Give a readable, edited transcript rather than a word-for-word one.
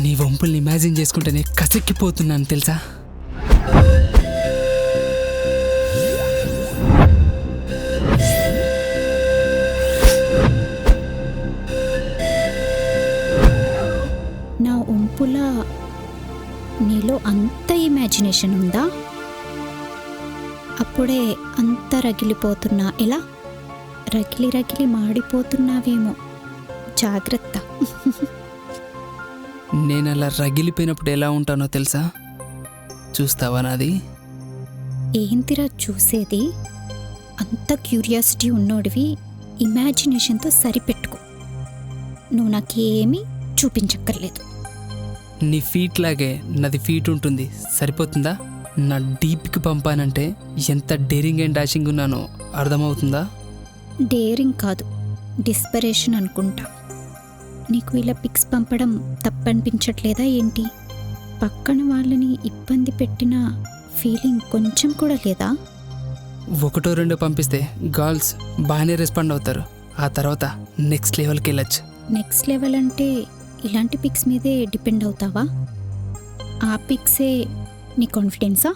నీ వంపుల్ని ఇమాజిన్ చేసుకుంటేనే కసెక్కిపోతున్నాను తెలుసా. నా వంపుల నీలో అంత ఇమాజినేషన్ ఉందా? అప్పుడే అంత రగిలిపోతున్నా ఎలా? రగిలి రగిలి మాడిపోతున్నావేమో, జాగ్రత్త. నేను అలా రగిలిపోయినప్పుడు ఎలా ఉంటానో తెలుసా? చూస్తావా నాది? ఏంతిరా చూసేది? అంత క్యూరియాసిటీ ఉన్నోడివి ఇమాజినేషన్తో సరిపెట్టుకో. నువ్వు నాకేమీ చూపించక్కర్లేదు. నీ ఫీట్ లాగే నాది ఫీట్ ఉంటుంది, సరిపోతుందా? నా డీప్కి పంపానంటే ఎంత డేరింగ్ అండ్ డాషింగ్ ఉన్నానో అర్థమవుతుందా? డేరింగ్ కాదు, డిస్పరేషన్ అనుకుంటా. నీకు ఇలా పిక్స్ పంపడం తప్పనిపించట్లేదా ఏంటి? పక్కన వాళ్ళని ఇబ్బంది పెట్టిన ఫీలింగ్ కొంచెం కూడా లేదా? ఒకటో రెండో పంపిస్తే గర్ల్స్ బాగానే రెస్పాండ్ అవుతారు. ఆ తర్వాత నెక్స్ట్ లెవెల్కి వెళ్ళచ్చు. నెక్స్ట్ లెవెల్ అంటే ఇలాంటి పిక్స్ మీదే డిపెండ్ అవుతావా? ఆ పిక్సే నీ కాన్ఫిడెన్సా?